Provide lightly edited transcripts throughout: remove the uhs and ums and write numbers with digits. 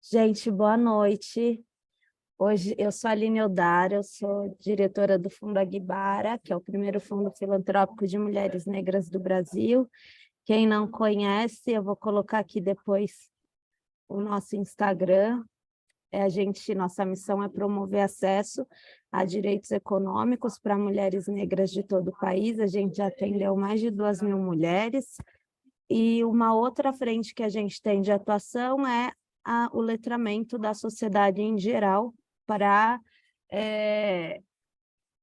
Gente, boa noite. Hoje eu sou a Aline Odara, eu sou diretora do Fundo Aguibara, que é o primeiro fundo filantrópico de mulheres negras do Brasil. Quem não conhece, eu vou colocar aqui depois o nosso Instagram. Nossa missão é promover acesso a direitos econômicos para mulheres negras de todo o país. A gente já atendeu mais de 2.000 mulheres. E uma outra frente que a gente tem de atuação é o letramento da sociedade em geral para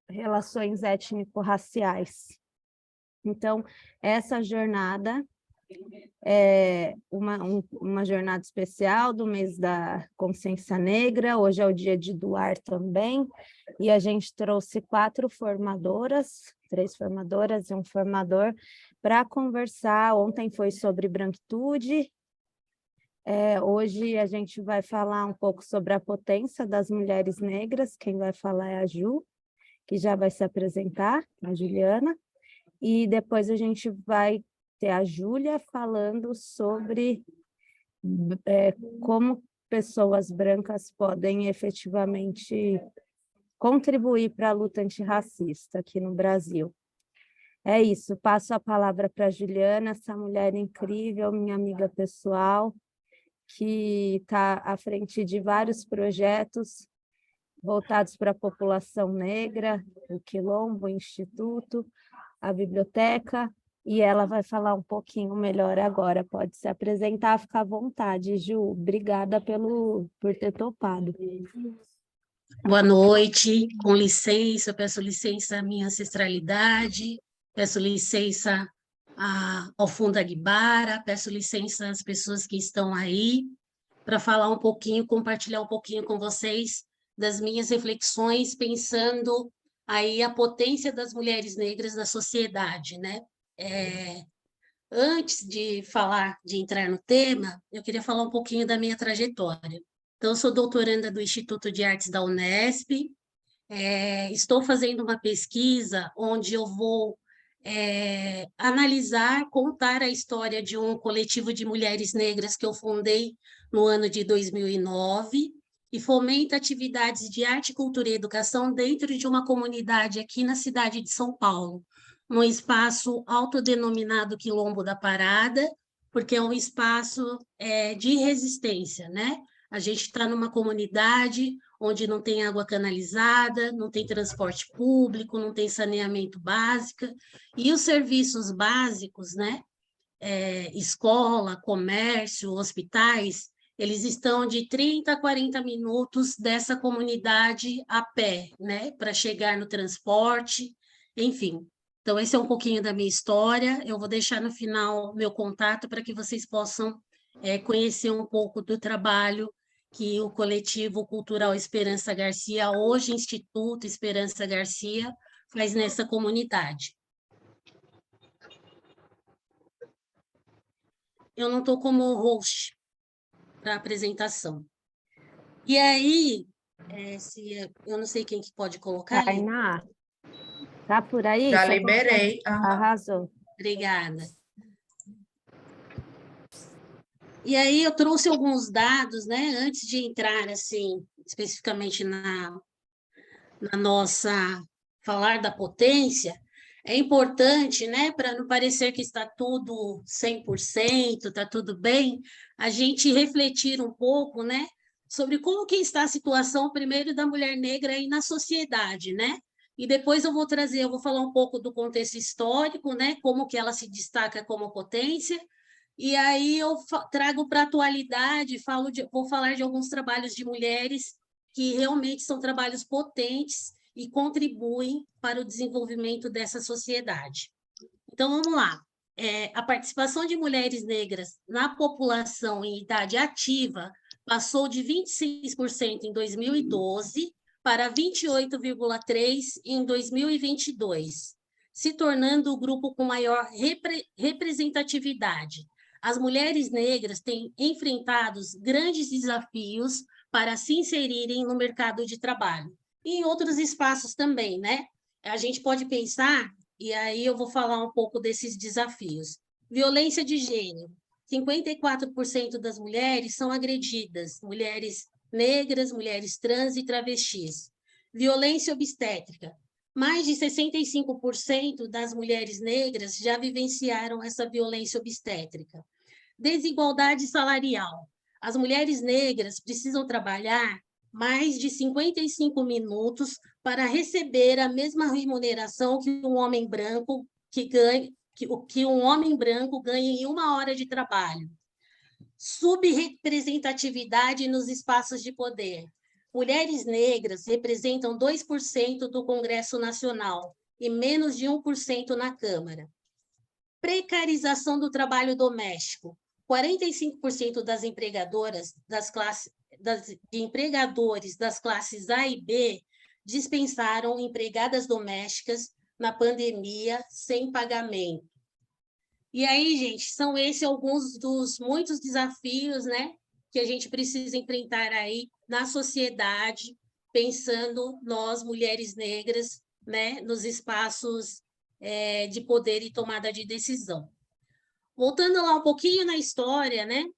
relações étnico-raciais. Então, essa jornada é uma jornada especial do mês da consciência negra. Hoje é o dia de doar também, e a gente trouxe 4 formadoras, 3 formadoras e um formador, para conversar. Ontem foi sobre branquitude, hoje a gente vai falar um pouco sobre a potência das mulheres negras. Quem vai falar é a Ju, que já vai se apresentar, a Juliana, e depois a gente vai ter a Júlia falando sobre como pessoas brancas podem efetivamente contribuir para a luta antirracista aqui no Brasil. É isso, passo a palavra para a Juliana, essa mulher incrível, minha amiga pessoal, que está à frente de vários projetos voltados para a população negra, o Quilombo, o Instituto, a biblioteca, e ela vai falar um pouquinho melhor agora. Pode se apresentar, ficar à vontade, Ju. Obrigada por ter topado. Boa noite, com licença, eu peço licença à minha ancestralidade, peço licença ao Fundo Aguibara, peço licença às pessoas que estão aí, para falar um pouquinho, compartilhar um pouquinho com vocês das minhas reflexões, pensando aí a potência das mulheres negras na sociedade, né? Antes de falar, de entrar no tema, eu queria falar um pouquinho da minha trajetória. Então, eu sou doutoranda do Instituto de Artes da Unesp, estou fazendo uma pesquisa onde eu vou analisar, contar a história de um coletivo de mulheres negras que eu fundei no ano de 2009 e fomenta atividades de arte, cultura e educação dentro de uma comunidade aqui na cidade de São Paulo, num espaço autodenominado Quilombo da Parada, porque é um espaço de resistência, né? A gente está numa comunidade onde não tem água canalizada, não tem transporte público, não tem saneamento básico, e os serviços básicos, né? Escola, comércio, hospitais, eles estão de 30 a 40 minutos dessa comunidade a pé, né? Para chegar no transporte, enfim. Então, esse é um pouquinho da minha história. Eu vou deixar no final meu contato para que vocês possam conhecer um pouco do trabalho que o Coletivo Cultural Esperança Garcia, hoje Instituto Esperança Garcia, faz nessa comunidade. Eu não estou como host para a apresentação. E aí, eu não sei quem que pode colocar. Tainá, tá por aí? Já liberei. Arrasou. Obrigada. E aí eu trouxe alguns dados, né, antes de entrar, assim, especificamente na nossa, falar da potência. É importante, né, para não parecer que está tudo 100%, está tudo bem, a gente refletir um pouco, né, sobre como que está a situação, primeiro, da mulher negra aí na sociedade, né? E depois eu vou falar um pouco do contexto histórico, né, como que ela se destaca como potência, e aí eu trago para a atualidade, vou falar de alguns trabalhos de mulheres que realmente são trabalhos potentes e contribuem para o desenvolvimento dessa sociedade. Então, vamos lá. A participação de mulheres negras na população em idade ativa passou de 26% em 2012 para 28,3% em 2022, se tornando o grupo com maior representatividade. As mulheres negras têm enfrentado grandes desafios para se inserirem no mercado de trabalho. E em outros espaços também, né? A gente pode pensar, e aí eu vou falar um pouco desses desafios. Violência de gênero. 54% das mulheres são agredidas, mulheres negras, mulheres trans e travestis. Violência obstétrica. Mais de 65% das mulheres negras já vivenciaram essa violência obstétrica. Desigualdade salarial. As mulheres negras precisam trabalhar mais de 55 minutos para receber a mesma remuneração que um homem branco que um homem branco ganha em 1 hora de trabalho. Subrepresentatividade nos espaços de poder. Mulheres negras representam 2% do Congresso Nacional e menos de 1% na Câmara. Precarização do trabalho doméstico. 45% das empregadoras de empregadores das classes A e B dispensaram empregadas domésticas na pandemia sem pagamento. E aí, gente, são esses alguns dos muitos desafios, né, que a gente precisa enfrentar aí na sociedade, pensando nós, mulheres negras, né, nos espaços de poder e tomada de decisão. Voltando lá um pouquinho na história, né? Não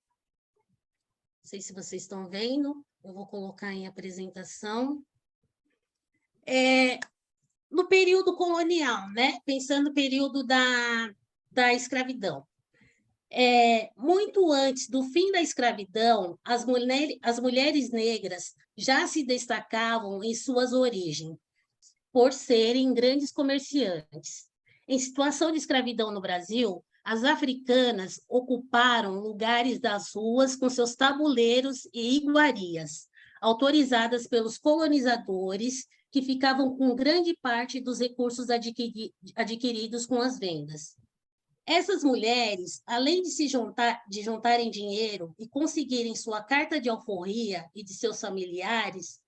sei se vocês estão vendo, eu vou colocar em apresentação. No período colonial, né? Pensando no período da escravidão. Muito antes do fim da escravidão, as mulheres negras já se destacavam em suas origens, por serem grandes comerciantes. Em situação de escravidão no Brasil, as africanas ocuparam lugares das ruas com seus tabuleiros e iguarias, autorizadas pelos colonizadores, que ficavam com grande parte dos recursos adquiridos com as vendas. Essas mulheres, além de juntarem dinheiro e conseguirem sua carta de alforria e de seus familiares,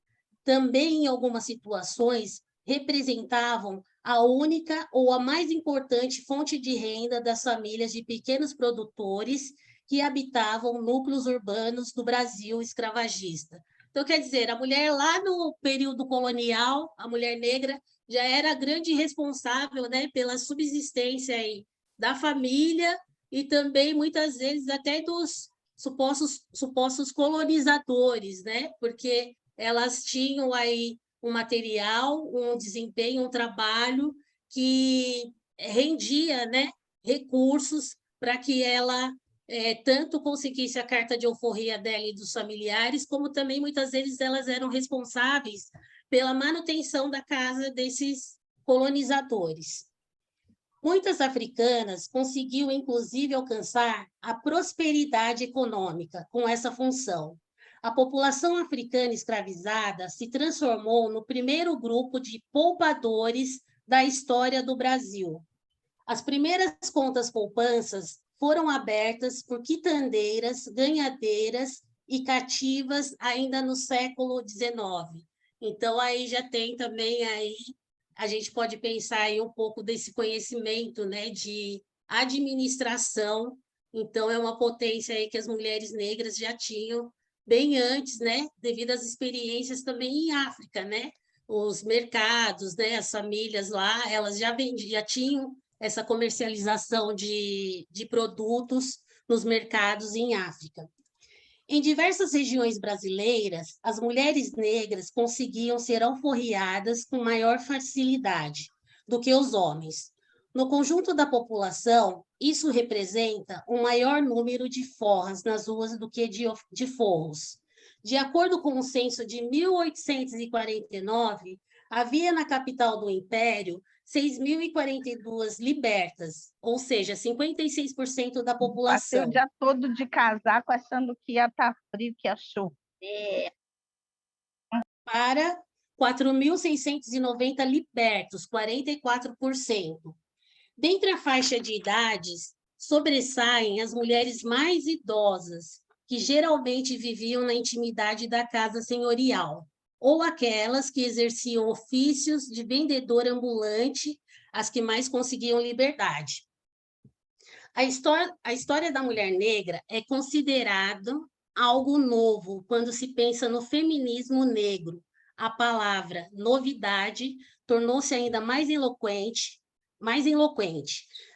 também, em algumas situações, representavam a única ou a mais importante fonte de renda das famílias de pequenos produtores que habitavam núcleos urbanos do Brasil escravagista. Então, quer dizer, a mulher lá no período colonial, a mulher negra, já era a grande responsável, né, pela subsistência aí da família e também, muitas vezes, até dos supostos colonizadores, né, porque elas tinham aí um material, um desempenho, um trabalho que rendia, né, recursos para que ela tanto conseguisse a carta de alforria dela e dos familiares, como também, muitas vezes, elas eram responsáveis pela manutenção da casa desses colonizadores. Muitas africanas conseguiam, inclusive, alcançar a prosperidade econômica com essa função. A população africana escravizada se transformou no primeiro grupo de poupadores da história do Brasil. As primeiras contas poupanças foram abertas por quitandeiras, ganhadeiras e cativas ainda no século XIX. Então, aí já tem também aí, a gente pode pensar aí um pouco desse conhecimento, né, de administração. Então, é uma potência aí que as mulheres negras já tinham bem antes, né, devido às experiências também em África, né? Os mercados, né, as famílias lá, elas já tinham essa comercialização de produtos nos mercados em África. Em diversas regiões brasileiras, as mulheres negras conseguiam ser alforriadas com maior facilidade do que os homens. No conjunto da população, isso representa um maior número de forras nas ruas do que de forros. De acordo com o censo de 1849, havia na capital do Império 6.042 libertas, ou seja, 56% da população. Passei o dia todo de casaco achando que ia estar frio, que ia chover. Para 4.690 libertos, 44%. Dentre a faixa de idades, sobressaem as mulheres mais idosas, que geralmente viviam na intimidade da casa senhorial, ou aquelas que exerciam ofícios de vendedor ambulante, as que mais conseguiam liberdade. A história da mulher negra é considerada algo novo quando se pensa no feminismo negro. A palavra novidade tornou-se ainda mais eloquente.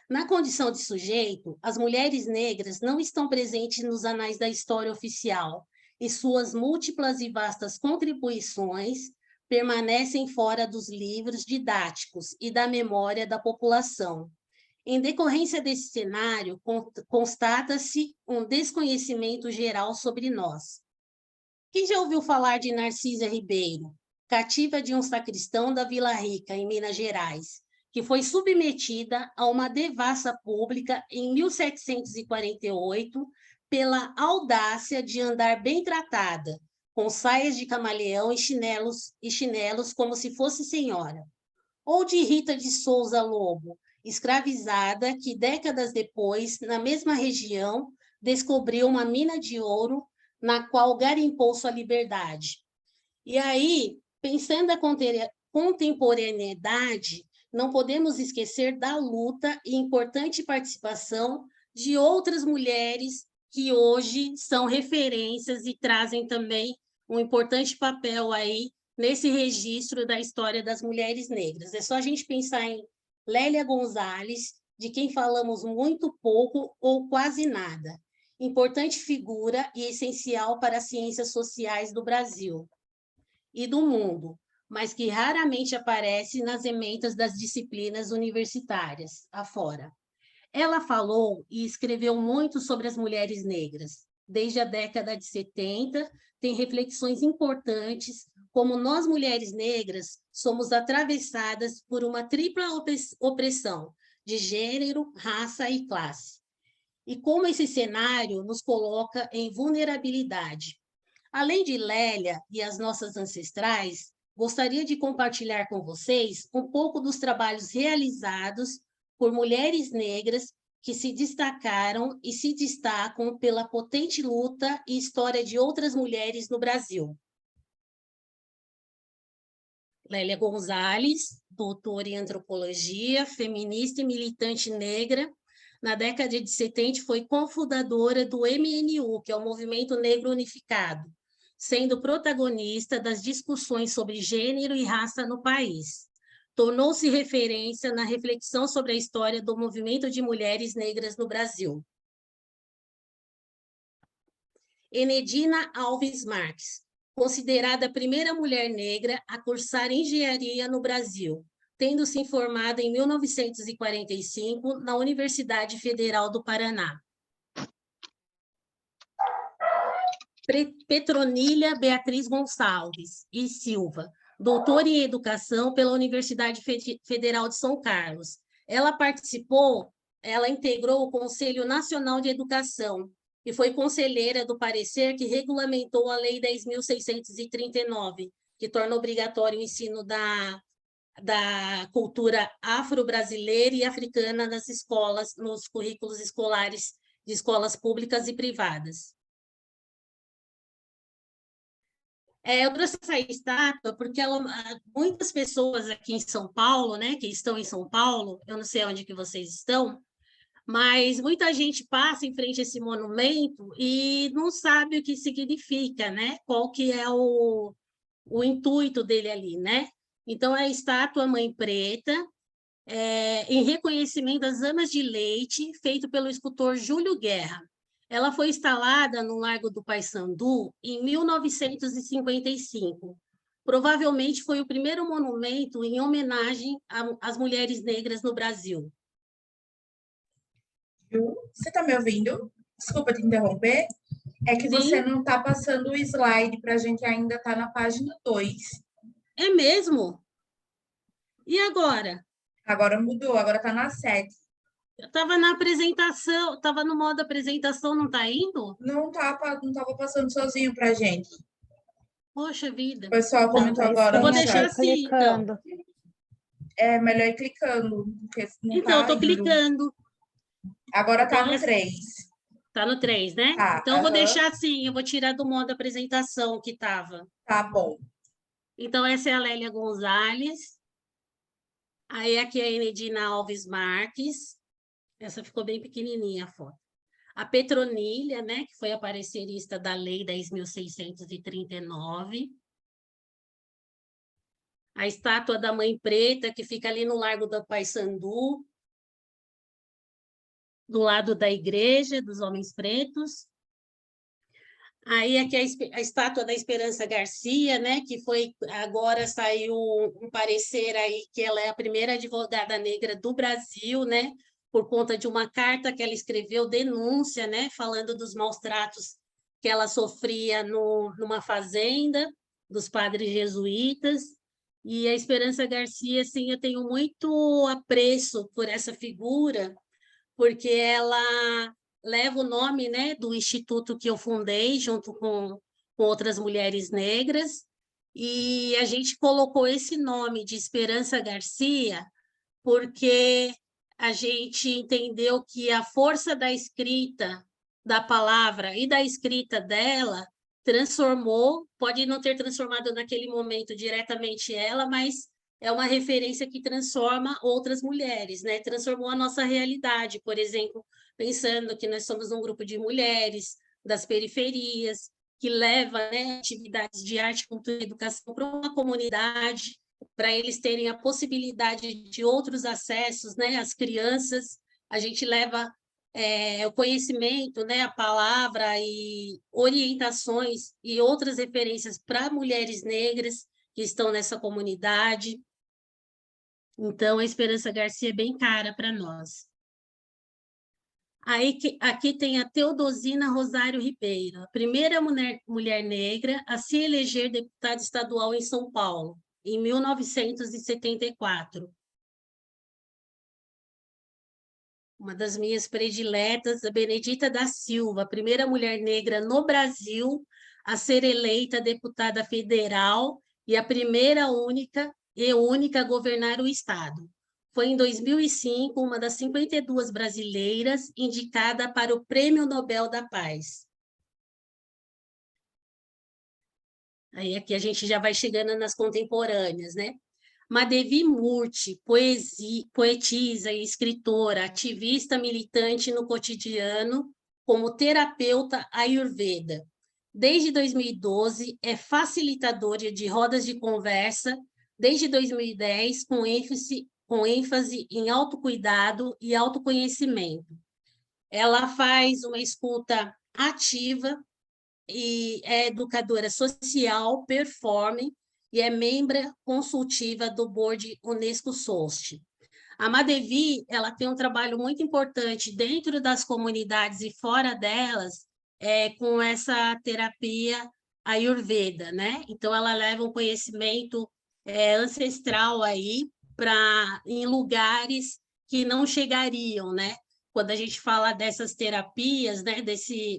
Na condição de sujeito, as mulheres negras não estão presentes nos anais da história oficial e suas múltiplas e vastas contribuições permanecem fora dos livros didáticos e da memória da população. Em decorrência desse cenário, constata-se um desconhecimento geral sobre nós. Quem já ouviu falar de Narcisa Ribeiro, cativa de um sacristão da Vila Rica, em Minas Gerais, que foi submetida a uma devassa pública em 1748 pela audácia de andar bem tratada, com saias de camaleão e chinelos como se fosse senhora? Ou de Rita de Souza Lobo, escravizada que décadas depois, na mesma região, descobriu uma mina de ouro na qual garimpou sua liberdade? E aí, pensando a contemporaneidade, não podemos esquecer da luta e importante participação de outras mulheres que hoje são referências e trazem também um importante papel aí nesse registro da história das mulheres negras. É só a gente pensar em Lélia Gonzalez, de quem falamos muito pouco ou quase nada. Importante figura e essencial para as ciências sociais do Brasil e do mundo, mas que raramente aparece nas ementas das disciplinas universitárias, afora. Ela falou e escreveu muito sobre as mulheres negras. Desde a década de 70, tem reflexões importantes, como nós, mulheres negras, somos atravessadas por uma tripla opressão de gênero, raça e classe. E como esse cenário nos coloca em vulnerabilidade. Além de Lélia e as nossas ancestrais, gostaria de compartilhar com vocês um pouco dos trabalhos realizados por mulheres negras que se destacaram e se destacam pela potente luta e história de outras mulheres no Brasil. Lélia Gonzalez, doutora em antropologia, feminista e militante negra, na década de 70 foi cofundadora do MNU, que é o Movimento Negro Unificado, sendo protagonista das discussões sobre gênero e raça no país. Tornou-se referência na reflexão sobre a história do movimento de mulheres negras no Brasil. Enedina Alves Marques, considerada a primeira mulher negra a cursar engenharia no Brasil, tendo se formado em 1945 na Universidade Federal do Paraná. Petronília Beatriz Gonçalves e Silva, doutora em Educação pela Universidade Federal de São Carlos. Ela integrou o Conselho Nacional de Educação e foi conselheira do parecer que regulamentou a Lei 10.639, que torna obrigatório o ensino da cultura afro-brasileira e africana nas escolas, nos currículos escolares de escolas públicas e privadas. Eu trouxe essa estátua porque muitas pessoas aqui em São Paulo, né, que estão em São Paulo, eu não sei onde que vocês estão, mas muita gente passa em frente a esse monumento e não sabe o que significa, né? Qual que é o intuito dele ali, né? Então, é a estátua Mãe Preta, em reconhecimento às amas de leite, feito pelo escultor Júlio Guerra. Ela foi instalada no Largo do Paissandu em 1955. Provavelmente foi o primeiro monumento em homenagem às mulheres negras no Brasil. Ju, você está me ouvindo? Desculpa te interromper. É que Sim. Você não está passando o slide para a gente ainda está na página 2. É mesmo? E agora? Agora mudou, agora está na 7. Eu estava na apresentação, estava no modo apresentação, não está indo? Não estava passando sozinho para a gente. Poxa vida. O pessoal comentou agora. Eu vou no deixar chat. assim, então. É melhor ir clicando, porque não Então, eu está estou clicando. Agora está Então, no 3. Está no 3, né? Tá, Então, eu vou deixar assim, eu vou tirar do modo apresentação que estava. Tá bom. Então, essa é a Lélia Gonzalez. Aí, aqui é a Enedina Alves Marques. Essa ficou bem pequenininha a foto. A Petronília, né, que foi a parecerista da Lei 10.639. A estátua da Mãe Preta, que fica ali no Largo do Paissandu. do lado da igreja, dos homens pretos. Aí aqui a estátua da Esperança Garcia, né, que foi, agora saiu um parecer aí que ela é a primeira advogada negra do Brasil, né, por conta de uma carta que ela escreveu, denúncia, né, falando dos maus tratos que ela sofria numa fazenda dos padres jesuítas. E a Esperança Garcia, assim, eu tenho muito apreço por essa figura, porque ela leva o nome, né, do instituto que eu fundei junto com outras mulheres negras, e a gente colocou esse nome de Esperança Garcia porque a gente entendeu que a força da escrita, da palavra e da escrita dela transformou, pode não ter transformado naquele momento diretamente ela, mas é uma referência que transforma outras mulheres, né? Transformou a nossa realidade, por exemplo, pensando que nós somos um grupo de mulheres das periferias, que leva, né, atividades de arte, cultura e educação para uma comunidade, para eles terem a possibilidade de outros acessos, né? As crianças, a gente leva o conhecimento, né? A palavra e orientações e outras referências para mulheres negras que estão nessa comunidade. Então, a Esperança Garcia é bem cara para nós. Aí, aqui tem a Teodosina Rosário Ribeiro, a primeira mulher negra a se eleger deputada estadual em São Paulo, em 1974. Uma das minhas prediletas, a Benedita da Silva, a primeira mulher negra no Brasil a ser eleita deputada federal e a primeira única a governar o Estado. Foi em 2005 uma das 52 brasileiras indicada para o Prêmio Nobel da Paz. Aí aqui a gente já vai chegando nas contemporâneas, né? Madhavi Murthy, poetisa e escritora, ativista militante no cotidiano como terapeuta Ayurveda. Desde 2012, é facilitadora de rodas de conversa, desde 2010, com ênfase em autocuidado e autoconhecimento. Ela faz uma escuta ativa e é educadora social, performing, e é membro consultiva do Board Unesco SOST. A Madhavi, ela tem um trabalho muito importante dentro das comunidades e fora delas, com essa terapia Ayurveda, né? Então, ela leva um conhecimento ancestral aí em lugares que não chegariam, né? Quando a gente fala dessas terapias, né?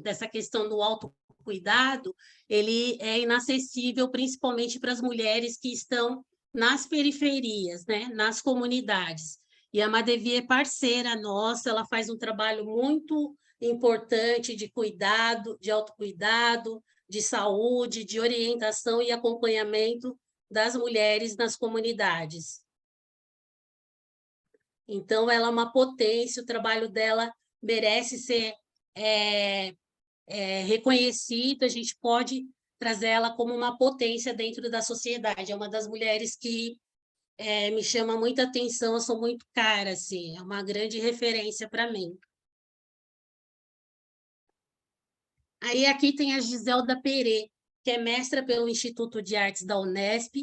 Dessa questão do autocuidado, ele é inacessível principalmente para as mulheres que estão nas periferias, né? Nas comunidades. E a Madhavi é parceira nossa, ela faz um trabalho muito importante de cuidado, de autocuidado, de saúde, de orientação e acompanhamento das mulheres nas comunidades. Então, ela é uma potência, o trabalho dela merece ser reconhecido, a gente pode trazer ela como uma potência dentro da sociedade. É uma das mulheres que me chama muita atenção, eu sou muito cara, assim, é uma grande referência para mim. Aí aqui tem a Giselda Perê, que é mestra pelo Instituto de Artes da Unesp,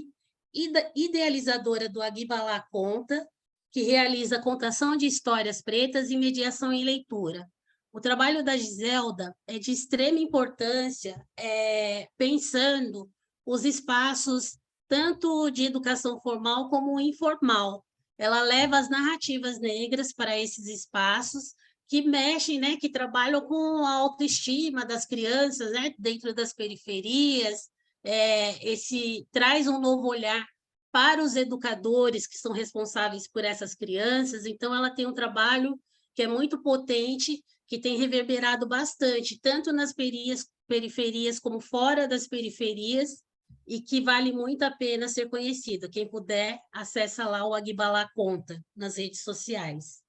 idealizadora do Aguibalá Conta, que realiza contação de histórias pretas e mediação em leitura. O trabalho da Giselda é de extrema importância, pensando os espaços tanto de educação formal como informal. Ela leva as narrativas negras para esses espaços que mexem, né, que trabalham com a autoestima das crianças, né, dentro das periferias, traz um novo olhar para os educadores que são responsáveis por essas crianças. Então, ela tem um trabalho que é muito potente, que tem reverberado bastante, tanto nas periferias como fora das periferias, e que vale muito a pena ser conhecido. Quem puder, acessa lá o Aguibalá Conta nas redes sociais.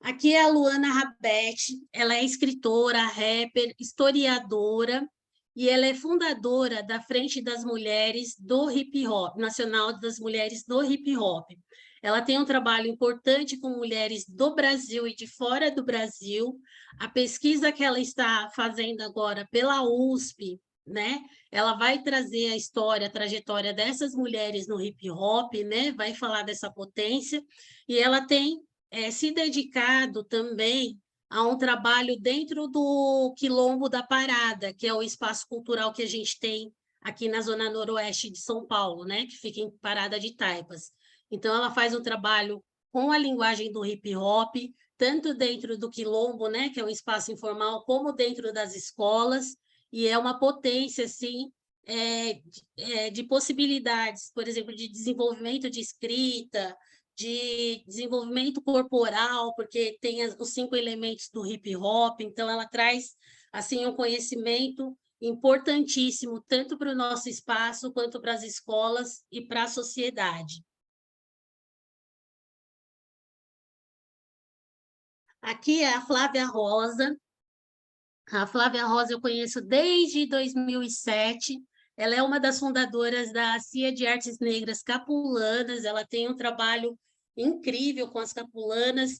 Aqui é a Luana Rabete, ela é escritora, rapper, historiadora, e ela é fundadora da Frente das Mulheres do Hip Hop, Nacional das Mulheres do Hip Hop. Ela tem um trabalho importante com mulheres do Brasil e de fora do Brasil. A pesquisa que ela está fazendo agora pela USP, né? Ela vai trazer a história, a trajetória dessas mulheres no hip hop, né? Vai falar dessa potência. E ela tem se dedicado também a um trabalho dentro do Quilombo da Parada, que é o espaço cultural que a gente tem aqui na zona noroeste de São Paulo, né? Que fica em Parada de Taipas. Então, ela faz um trabalho com a linguagem do hip hop, tanto dentro do Quilombo, né? Que é um espaço informal, como dentro das escolas, e é uma potência, assim, de possibilidades, por exemplo, de desenvolvimento de escrita, de desenvolvimento corporal, porque tem os 5 elementos do hip hop, então ela traz assim um conhecimento importantíssimo tanto para o nosso espaço quanto para as escolas e para a sociedade. Aqui é a Flávia Rosa. A Flávia Rosa eu conheço desde 2007. Ela é uma das fundadoras da CIA de Artes Negras Capulanas. Ela tem um trabalho incrível com as capulanas.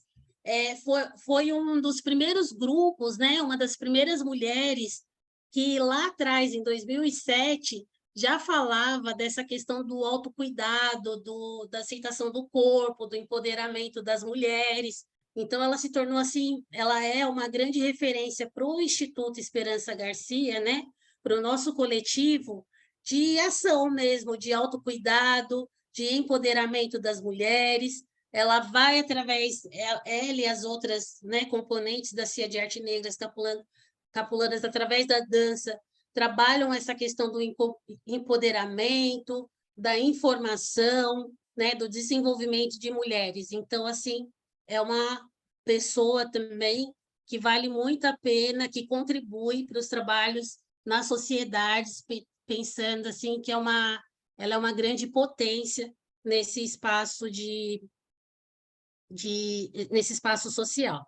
Foi um dos primeiros grupos, né? Uma das primeiras mulheres que lá atrás, em 2007, já falava dessa questão do autocuidado, da aceitação do corpo, do empoderamento das mulheres. Então, ela se tornou assim, ela é uma grande referência para o Instituto Esperança Garcia, né? Para o nosso coletivo de ação mesmo, de autocuidado, de empoderamento das mulheres. Ela vai através, ela e as outras, né, componentes da CIA de Arte Negras Capulanas, através da dança, trabalham essa questão do empoderamento, da informação, né, do desenvolvimento de mulheres. Então, assim, é uma pessoa também que vale muito a pena, que contribui para os trabalhos nas sociedades, pensando assim que ela é uma grande potência nesse espaço nesse espaço social.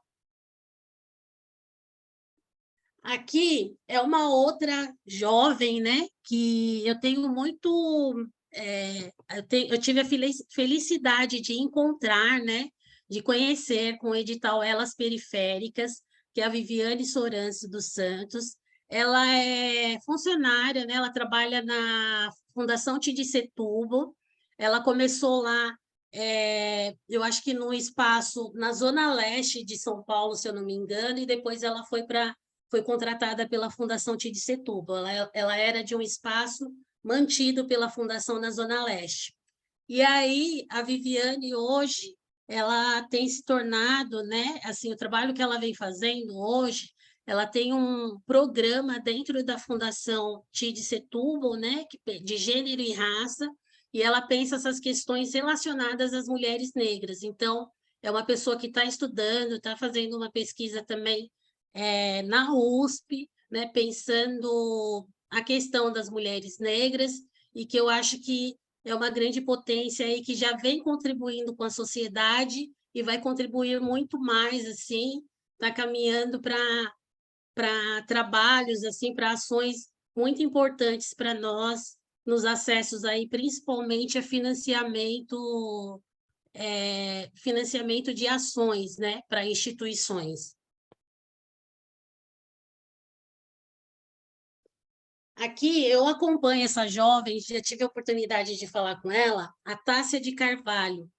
Aqui é uma outra jovem, né, que eu tenho muito eu tive a felicidade de encontrar, né, de conhecer com o edital Elas Periféricas, que é a Viviane Sorance dos Santos. Ela é funcionária, né, ela trabalha na Fundação Tid Setúbal. Ela começou lá, eu acho que num espaço na Zona Leste de São Paulo, se eu não me engano, e depois ela foi contratada pela Fundação Tid Setúbal. Ela era de um espaço mantido pela Fundação na Zona Leste. E aí, a Viviane, hoje, ela tem se tornado, né, assim, o trabalho que ela vem fazendo hoje, ela tem um programa dentro da Fundação Tid Setúbal, né, de gênero e raça, e ela pensa essas questões relacionadas às mulheres negras. Então, é uma pessoa que está estudando, está fazendo uma pesquisa também na USP, né, pensando a questão das mulheres negras, e que eu acho que é uma grande potência aí que já vem contribuindo com a sociedade e vai contribuir muito mais, assim, está caminhando para trabalhos, assim, para ações muito importantes para nós, nos acessos aí, principalmente a financiamento de ações, né, para instituições. Aqui eu acompanho essa jovem, já tive a oportunidade de falar com ela, a Tássia de Carvalho.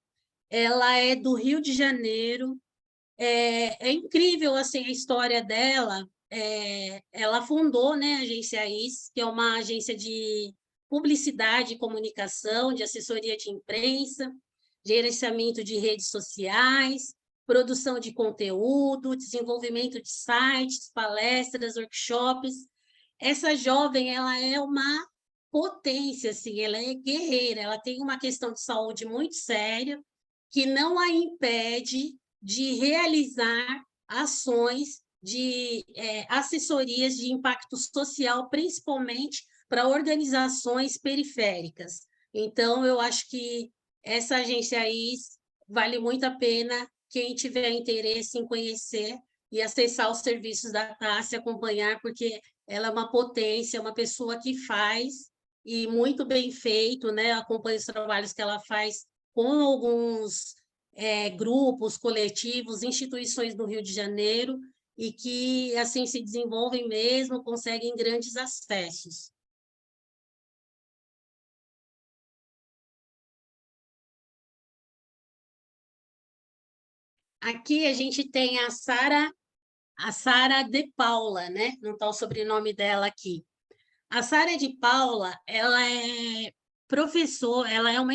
Ela é do Rio de Janeiro. É incrível assim a história dela. Ela fundou, né, a Agência IS, que é uma agência de publicidade e comunicação, de assessoria de imprensa, gerenciamento de redes sociais, produção de conteúdo, desenvolvimento de sites, palestras, workshops. Essa jovem, ela é uma potência, assim, ela é guerreira, ela tem uma questão de saúde muito séria, que não a impede de realizar ações de assessorias de impacto social, principalmente para organizações periféricas. Então, eu acho que essa agência aí vale muito a pena quem tiver interesse em conhecer e acessar os serviços da Tássia, acompanhar, porque ela é uma potência, uma pessoa que faz, e muito bem feito, né? Acompanha os trabalhos que ela faz com alguns grupos, coletivos, instituições do Rio de Janeiro, e que assim se desenvolvem mesmo, conseguem grandes acessos. Aqui a gente tem a Sara de Paula, né? Não está o sobrenome dela aqui. A Sara de Paula, ela é professora, ela é uma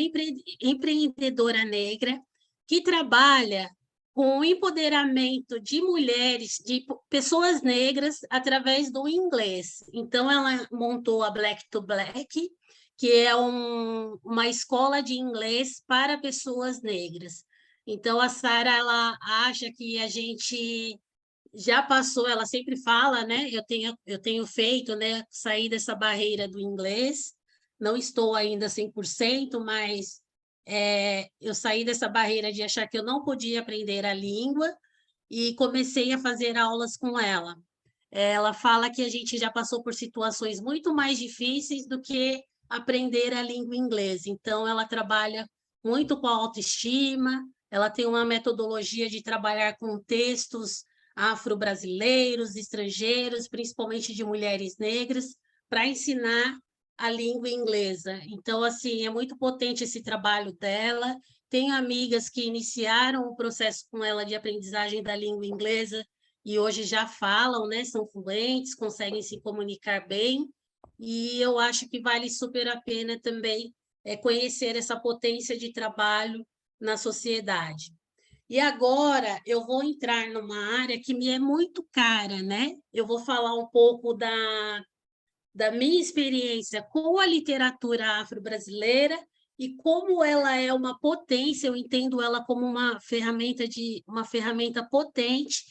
empreendedora negra que trabalha com o empoderamento de mulheres, de pessoas negras, através do inglês. Então, ela montou a Black to Black, que é uma escola de inglês para pessoas negras. Então, a Sara, ela acha que a gente já passou, ela sempre fala, né? Eu tenho feito, né? Sair dessa barreira do inglês. Não estou ainda 100%, mas eu saí dessa barreira de achar que eu não podia aprender a língua e comecei a fazer aulas com ela. Ela fala que a gente já passou por situações muito mais difíceis do que aprender a língua inglesa. Então, ela trabalha muito com a autoestima, ela tem uma metodologia de trabalhar com textos afro-brasileiros, estrangeiros, principalmente de mulheres negras, para ensinar a língua inglesa. Então, assim, é muito potente esse trabalho dela. Tenho amigas que iniciaram o processo com ela de aprendizagem da língua inglesa e hoje já falam, né? São fluentes, conseguem se comunicar bem, e eu acho que vale super a pena também conhecer essa potência de trabalho na sociedade. E agora eu vou entrar numa área que me é muito cara, né? Eu vou falar um pouco da minha experiência com a literatura afro-brasileira e como ela é uma potência, eu entendo ela como uma ferramenta potente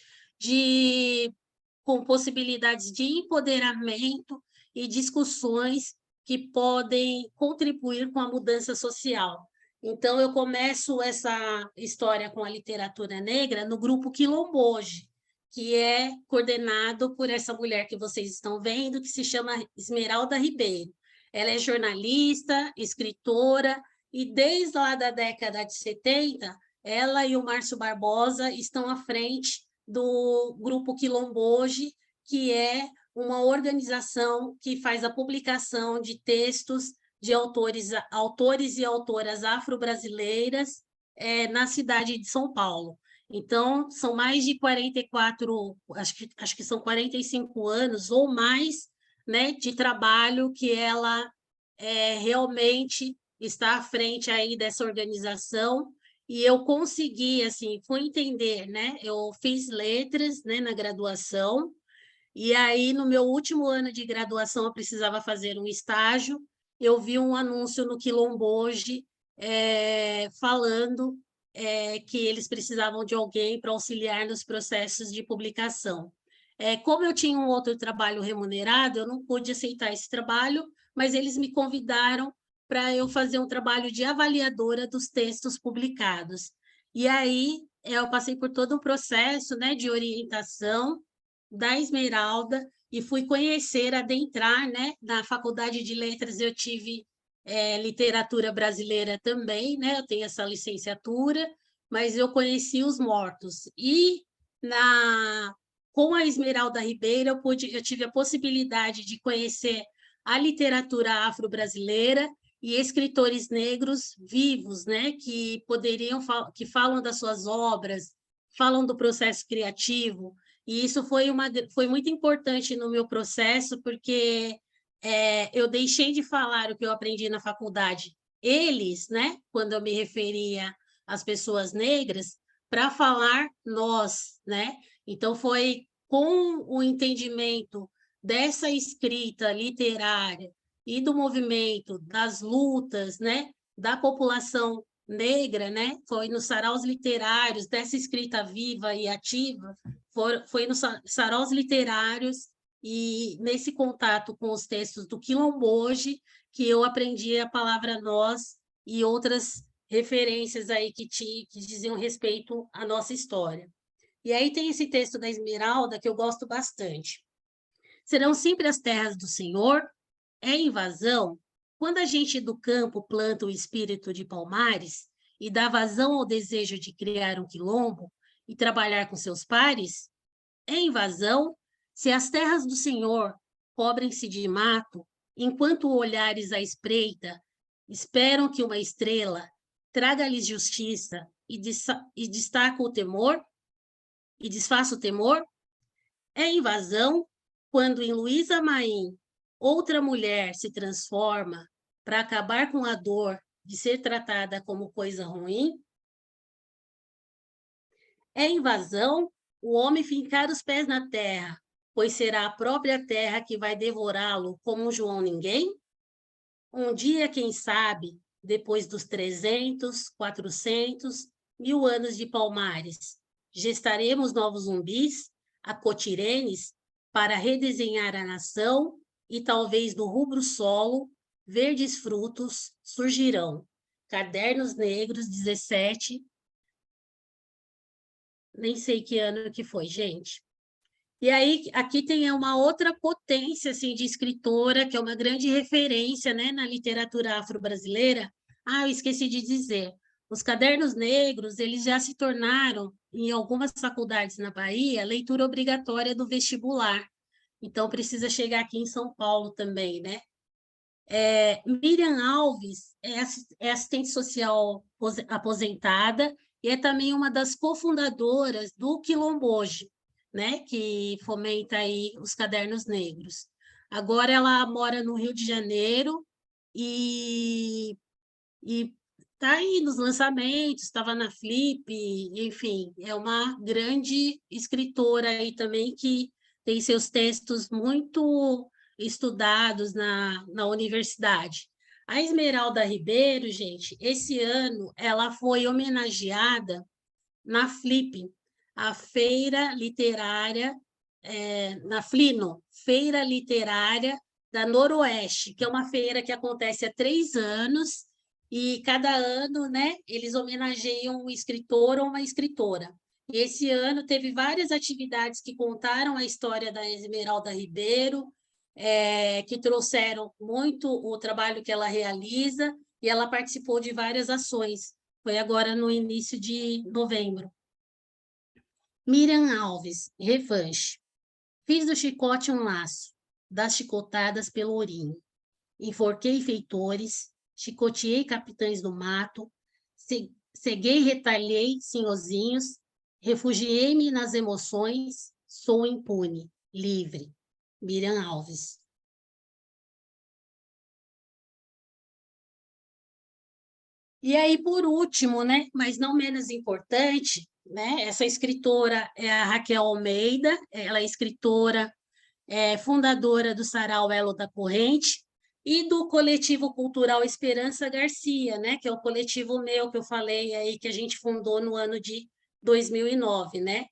com possibilidades de empoderamento e discussões que podem contribuir com a mudança social. Então, eu começo essa história com a literatura negra no grupo Quilomboje, que é coordenado por essa mulher que vocês estão vendo, que se chama Esmeralda Ribeiro. Ela é jornalista, escritora, e desde lá da década de 70, ela e o Márcio Barbosa estão à frente do Grupo Quilomboje, que é uma organização que faz a publicação de textos de autores e autoras afro-brasileiras na cidade de São Paulo. Então, são mais de 44, acho que são 45 anos ou mais, né, de trabalho que ela realmente está à frente aí dessa organização. E eu consegui, assim, fui entender, né? Eu fiz letras, né, na graduação, e aí, no meu último ano de graduação, eu precisava fazer um estágio. Eu vi um anúncio no Quilomboje falando que eles precisavam de alguém para auxiliar nos processos de publicação. Como eu tinha um outro trabalho remunerado, eu não pude aceitar esse trabalho, mas eles me convidaram para eu fazer um trabalho de avaliadora dos textos publicados. E aí, eu passei por todo um processo, né, de orientação da Esmeralda e fui conhecer, adentrar, né? Na Faculdade de Letras eu tive literatura brasileira também, né? Eu tenho essa licenciatura, mas eu conheci os mortos. E com a Esmeralda Ribeiro eu tive a possibilidade de conhecer a literatura afro-brasileira e escritores negros vivos, né? Que falam das suas obras, falam do processo criativo. E isso foi muito importante no meu processo, porque eu deixei de falar o que eu aprendi na faculdade, eles, né, quando eu me referia às pessoas negras, para falar nós, né? Então, foi com o entendimento dessa escrita literária e do movimento, das lutas, né, da população negra, né? Foi nos saraus literários, dessa escrita viva e ativa, foi nos saraus literários e nesse contato com os textos do Quilomboje que eu aprendi a palavra nós e outras referências aí que diziam respeito à nossa história. E aí tem esse texto da Esmeralda que eu gosto bastante. Serão sempre as terras do Senhor? É invasão? Quando a gente do campo planta o espírito de Palmares, e dá vazão ao desejo de criar um quilombo e trabalhar com seus pares? É invasão se as terras do Senhor cobrem-se de mato, enquanto olhares à espreita esperam que uma estrela traga-lhes justiça e destaca o temor e desfaça o temor? É invasão quando em Luísa Maim outra mulher se transforma para acabar com a dor de ser tratada como coisa ruim? É invasão o homem fincar os pés na terra, pois será a própria terra que vai devorá-lo como um João Ninguém? Um dia, quem sabe, depois dos 300, 400, 1000 anos de Palmares, gestaremos novos zumbis, acotirenes, para redesenhar a nação e talvez do rubro solo, verdes frutos surgirão. Cadernos Negros 17, nem sei que ano que foi, gente. E aí, aqui tem uma outra potência assim, de escritora, que é uma grande referência, né, na literatura afro-brasileira. Ah, eu esqueci de dizer. Os Cadernos Negros, eles já se tornaram, em algumas faculdades na Bahia, leitura obrigatória do vestibular. Então, precisa chegar aqui em São Paulo também, né? Miriam Alves é assistente social aposentada e é também uma das cofundadoras do Quilomboje, né, que fomenta aí os Cadernos Negros. Agora ela mora no Rio de Janeiro e está aí nos lançamentos, estava na Flip, enfim, é uma grande escritora aí também que tem seus textos muito estudados na universidade. A Esmeralda Ribeiro, gente, esse ano ela foi homenageada na Flip, a Feira Literária, na Flino, Feira Literária da Noroeste, que é uma feira que acontece há 3 anos, e cada ano, né, eles homenageiam um escritor ou uma escritora. E esse ano teve várias atividades que contaram a história da Esmeralda Ribeiro, que trouxeram muito o trabalho que ela realiza, e ela participou de várias ações. Foi agora no início de novembro. Miriam Alves, revanche. Fiz do chicote um laço, das chicotadas pelo ourinho. Enforquei feitores, chicoteei capitães do mato, ceguei e retalhei senhorzinhos, refugiei-me nas emoções, sou impune, livre. Miriam Alves. E aí, por último, né, mas não menos importante, né, essa escritora é a Raquel Almeida, ela é escritora, fundadora do Sarau Elo da Corrente e do coletivo cultural Esperança Garcia, né, que é o coletivo meu que eu falei aí, que a gente fundou no ano de 2009, né?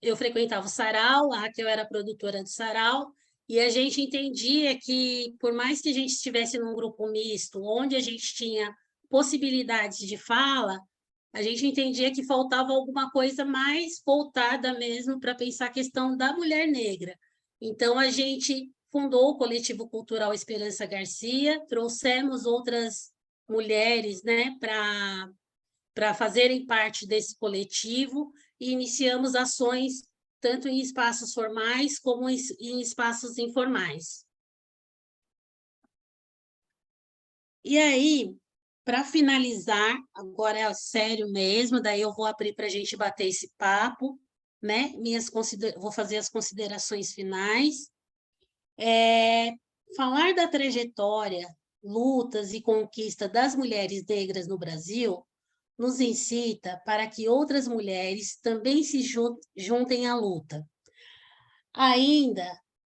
Eu frequentava o Sarau, a Raquel era produtora do Sarau, e a gente entendia que, por mais que a gente estivesse num grupo misto, onde a gente tinha possibilidades de fala, a gente entendia que faltava alguma coisa mais voltada mesmo para pensar a questão da mulher negra. Então, a gente fundou o Coletivo Cultural Esperança Garcia, trouxemos outras mulheres, né, para fazerem parte desse coletivo e iniciamos ações tanto em espaços formais como em espaços informais. E aí, para finalizar, agora é sério mesmo, daí eu vou abrir para a gente bater esse papo, né? Vou fazer as considerações finais. Falar da trajetória, lutas e conquista das mulheres negras no Brasil nos incita para que outras mulheres também se juntem à luta. Ainda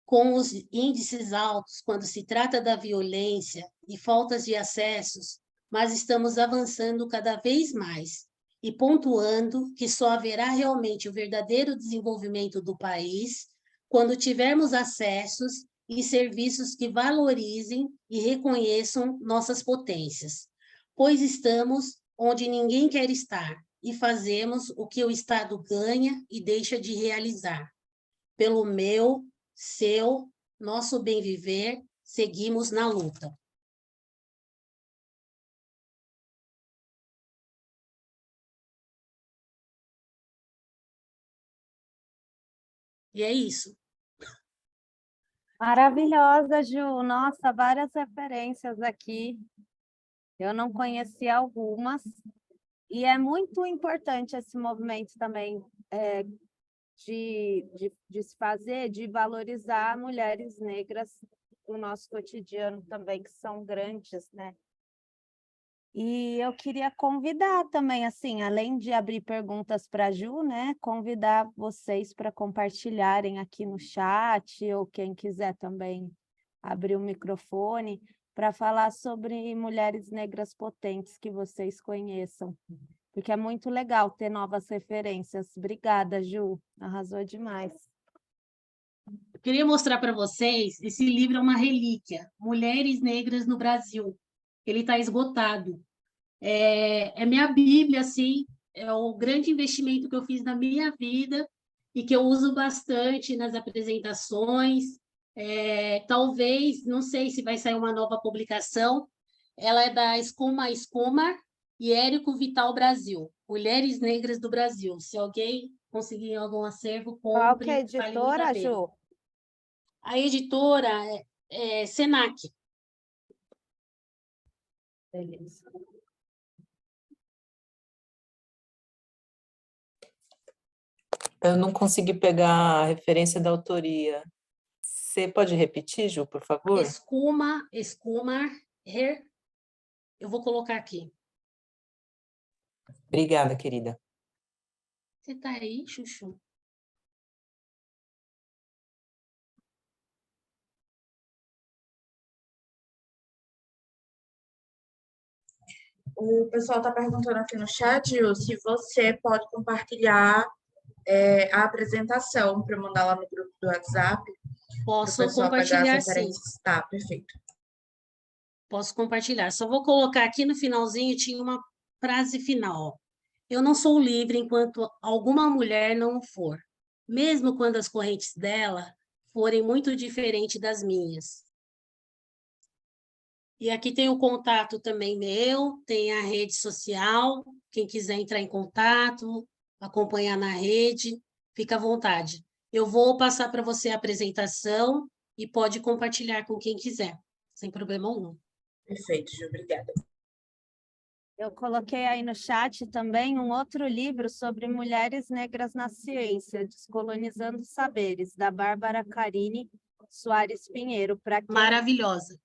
com os índices altos quando se trata da violência e faltas de acessos, mas estamos avançando cada vez mais e pontuando que só haverá realmente o verdadeiro desenvolvimento do país quando tivermos acessos e serviços que valorizem e reconheçam nossas potências, pois estamos onde ninguém quer estar e fazemos o que o Estado ganha e deixa de realizar. Pelo meu, seu, nosso bem viver, seguimos na luta. E é isso. Maravilhosa, Ju. Nossa, várias referências aqui. Eu não conhecia algumas. E é muito importante esse movimento também de se fazer, de valorizar mulheres negras do nosso cotidiano também, que são grandes, né? E eu queria convidar também, assim, além de abrir perguntas para a Ju, né, convidar vocês para compartilharem aqui no chat, ou quem quiser também abrir o microfone, para falar sobre mulheres negras potentes que vocês conheçam, porque é muito legal ter novas referências. Obrigada, Ju, arrasou demais. Eu queria mostrar para vocês, esse livro é uma relíquia, Mulheres Negras no Brasil. Ele está esgotado. É minha Bíblia, assim, é o grande investimento que eu fiz na minha vida e que eu uso bastante nas apresentações. Talvez, não sei se vai sair uma nova publicação, ela é da Escuma e Érico Vital Brasil, Mulheres Negras do Brasil. Se alguém conseguir algum acervo, Qual que é a compre, vale muito a editora, pena. Ju? A editora é Senac. Beleza. Eu não consegui pegar a referência da autoria. Você pode repetir, Ju, por favor? Escuma, eu vou colocar aqui. Obrigada, querida. Você tá aí, Chuchu? O pessoal está perguntando aqui no chat, Ju, se você pode compartilhar a apresentação para mandar lá no grupo do WhatsApp, para o Posso pessoal pegar as compartilhar, sim. referências. Tá, perfeito. Posso compartilhar. Só vou colocar aqui no finalzinho, tinha uma frase final. Ó. Eu não sou livre enquanto alguma mulher não o for, mesmo quando as correntes dela forem muito diferentes das minhas. E aqui tem o contato também meu, tem a rede social, quem quiser entrar em contato, acompanhar na rede, fica à vontade. Eu vou passar para você a apresentação e pode compartilhar com quem quiser, sem problema algum. Perfeito, Ju, obrigada. Eu coloquei aí no chat também um outro livro sobre mulheres negras na ciência, Descolonizando Saberes, da Bárbara Carini Soares Pinheiro. Maravilhosa.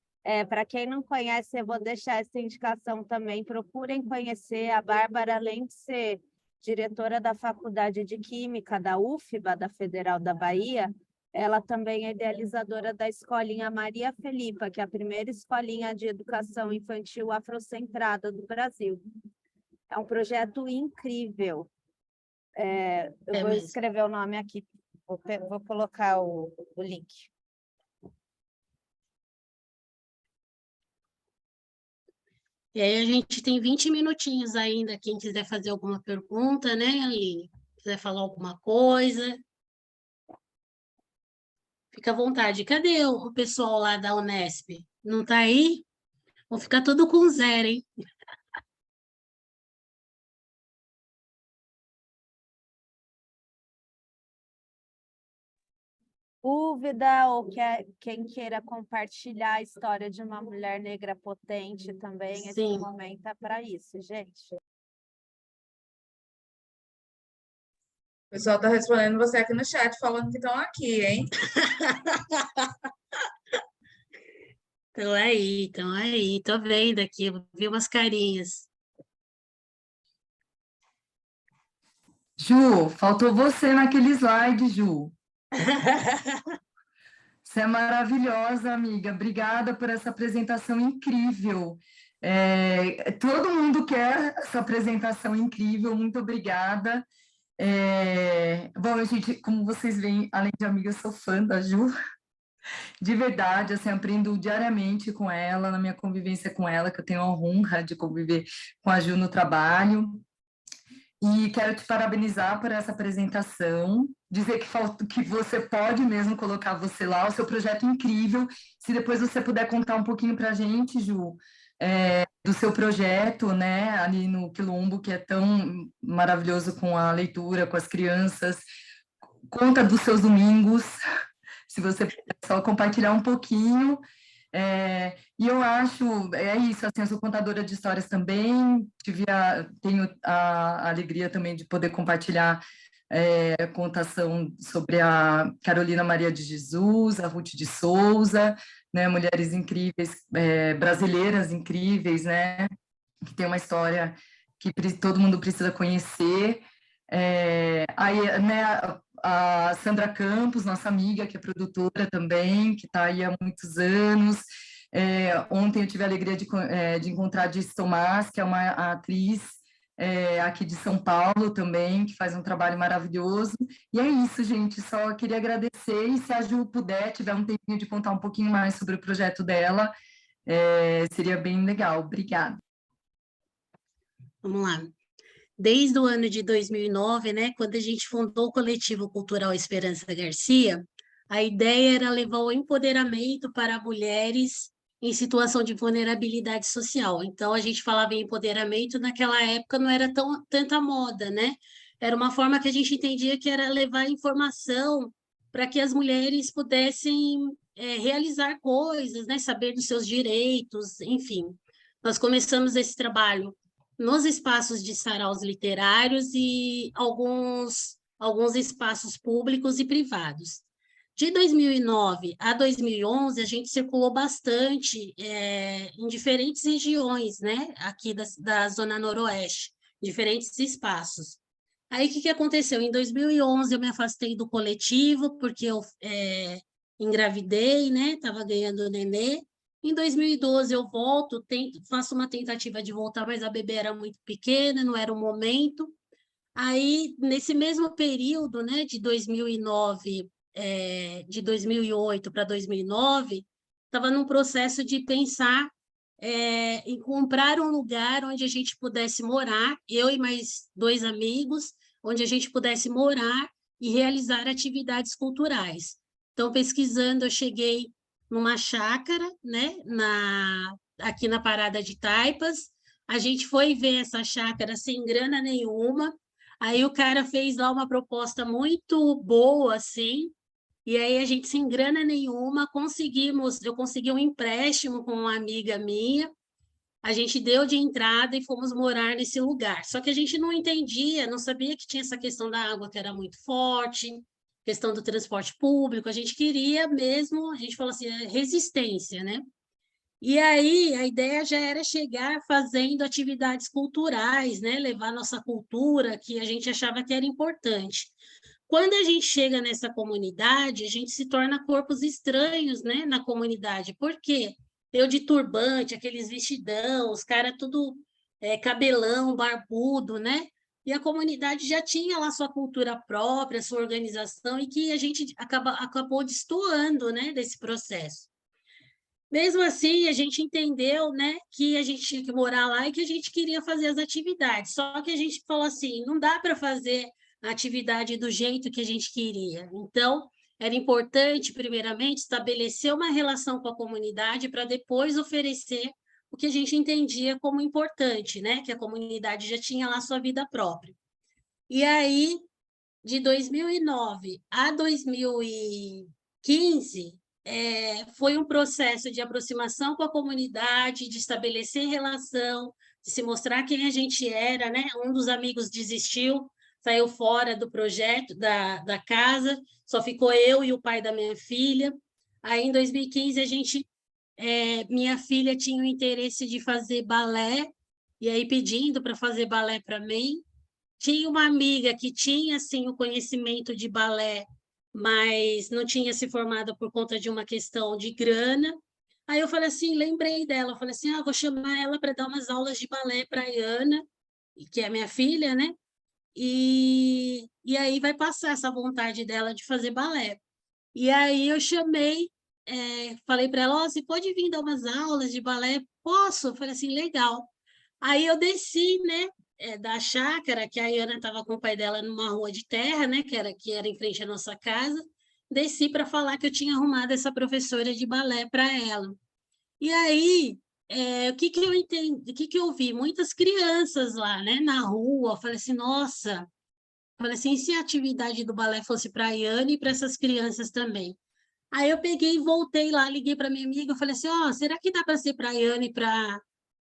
Para quem não conhece, eu vou deixar essa indicação também. Procurem conhecer a Bárbara, além de ser diretora da Faculdade de Química da UFBA, da Federal da Bahia, ela também é idealizadora da Escolinha Maria Felipa, que é a primeira escolinha de educação infantil afrocentrada do Brasil. É um projeto incrível. Eu vou mesmo. escrever o nome aqui, vou colocar o link. E aí a gente tem 20 minutinhos ainda, quem quiser fazer alguma pergunta, né, Aline? Quiser falar alguma coisa. Fica à vontade. Cadê o pessoal lá da Unesp? Não está aí? Vão ficar tudo com zero, hein? Dúvida ou quem queira compartilhar a história de uma mulher negra potente também, Sim. esse momento é para isso, gente. O pessoal está respondendo você aqui no chat, falando que estão aqui, hein? Estão aí, tô vendo aqui, vi umas carinhas. Ju, faltou você naquele slide, Ju. Você é maravilhosa, amiga. Obrigada por essa apresentação incrível. Todo mundo quer essa apresentação incrível. Muito obrigada. Bom, gente, como vocês veem, além de amiga, eu sou fã da Ju. De verdade, assim, aprendo diariamente com ela, na minha convivência com ela, que eu tenho a honra de conviver com a Ju no trabalho. E quero te parabenizar por essa apresentação, dizer que você pode mesmo colocar você lá, o seu projeto é incrível. Se depois você puder contar um pouquinho para a gente, Ju, do seu projeto, né, ali no Quilombo, que é tão maravilhoso com a leitura, com as crianças, conta dos seus domingos, se você puder só compartilhar um pouquinho. E eu acho, é isso, assim, eu sou contadora de histórias também, tenho a alegria também de poder compartilhar contação sobre a Carolina Maria de Jesus, a Ruth de Souza, né, mulheres incríveis, brasileiras incríveis, né, que tem uma história que todo mundo precisa conhecer. Aí, né, a Sandra Campos, nossa amiga, que é produtora também, que está aí há muitos anos. Ontem eu tive a alegria de encontrar a Diz Tomás, que é uma atriz aqui de São Paulo também, que faz um trabalho maravilhoso. E é isso, gente, só queria agradecer, e se a Ju puder, tiver um tempinho de contar um pouquinho mais sobre o projeto dela, seria bem legal. Obrigada. Vamos lá. Desde o ano de 2009, né, quando a gente fundou o Coletivo Cultural Esperança Garcia, a ideia era levar o empoderamento para mulheres em situação de vulnerabilidade social. Então, a gente falava em empoderamento, naquela época não era tanta moda, né? Era uma forma que a gente entendia que era levar informação para que as mulheres pudessem realizar coisas, né? Saber dos seus direitos, enfim. Nós começamos esse trabalho nos espaços de saraus literários e alguns espaços públicos e privados. De 2009 a 2011, a gente circulou bastante em diferentes regiões, né, aqui da Zona Noroeste, diferentes espaços. Aí, o que aconteceu? Em 2011, eu me afastei do coletivo, porque eu engravidei, né, estava ganhando nenê. Em 2012 eu volto, faço uma tentativa de voltar, mas a bebê era muito pequena, não era o momento. Aí, nesse mesmo período, né, de 2009, de 2008 para 2009, estava num processo de pensar em comprar um lugar onde a gente pudesse morar, eu e mais 2 amigos, onde a gente pudesse morar e realizar atividades culturais. Então, pesquisando, eu cheguei numa chácara, né, aqui na Parada de Taipas. A gente foi ver essa chácara sem grana nenhuma. Aí o cara fez lá uma proposta muito boa, assim, e aí a gente sem grana nenhuma eu consegui um empréstimo com uma amiga minha, a gente deu de entrada e fomos morar nesse lugar. Só que a gente não entendia, não sabia que tinha essa questão da água que era muito forte, questão do transporte público, a gente queria mesmo, a gente falou assim, resistência, né? E aí a ideia já era chegar fazendo atividades culturais, né? Levar nossa cultura, que a gente achava que era importante. Quando a gente chega nessa comunidade, a gente se torna corpos estranhos, né, na comunidade. Por quê? Eu de turbante, aqueles vestidão, os caras tudo cabelão, barbudo, né? E a comunidade já tinha lá sua cultura própria, sua organização, e que a gente acabou destoando, né, desse processo. Mesmo assim, a gente entendeu, né, que a gente tinha que morar lá e que a gente queria fazer as atividades. Só que a gente falou assim, não dá para fazer a atividade do jeito que a gente queria. Então, era importante, primeiramente, estabelecer uma relação com a comunidade para depois oferecer o que a gente entendia como importante, né, que a comunidade já tinha lá sua vida própria. E aí, de 2009 a 2015, foi um processo de aproximação com a comunidade, de estabelecer relação, de se mostrar quem a gente era, né? Um dos amigos desistiu, saiu fora do projeto, da casa, só ficou eu e o pai da minha filha. Aí, em 2015, minha filha tinha o interesse de fazer balé, e aí pedindo para fazer balé para mim. Tinha uma amiga que tinha, assim, o conhecimento de balé, mas não tinha se formado por conta de uma questão de grana. Aí eu falei assim, lembrei dela, eu falei assim, vou chamar ela para dar umas aulas de balé para a Ana, que é minha filha, né? E aí vai passar essa vontade dela de fazer balé. E aí eu chamei, falei para ela, você pode vir dar umas aulas de balé? Posso? Eu falei assim, legal. Aí eu desci, né, da chácara, que a Ana estava com o pai dela numa rua de terra, né, que era em frente à nossa casa, desci para falar que eu tinha arrumado essa professora de balé para ela. E aí, o que que eu entendi, o que que eu vi? Muitas crianças lá, né, na rua, eu falei assim, nossa, Falei assim, e se a atividade do balé fosse para a Iane e para essas crianças também? Aí eu peguei e voltei lá, liguei para minha amiga, eu falei assim, ó, será que dá para ser para a Iane e para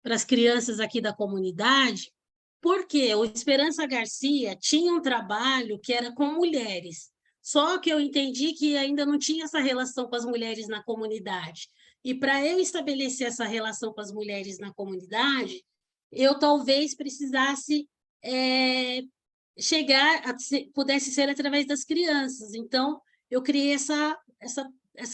as crianças aqui da comunidade? Porque o Esperança Garcia tinha um trabalho que era com mulheres, só que eu entendi que ainda não tinha essa relação com as mulheres na comunidade. E para eu estabelecer essa relação com as mulheres na comunidade, eu talvez precisasse chegar, pudesse ser através das crianças. Então, eu criei essa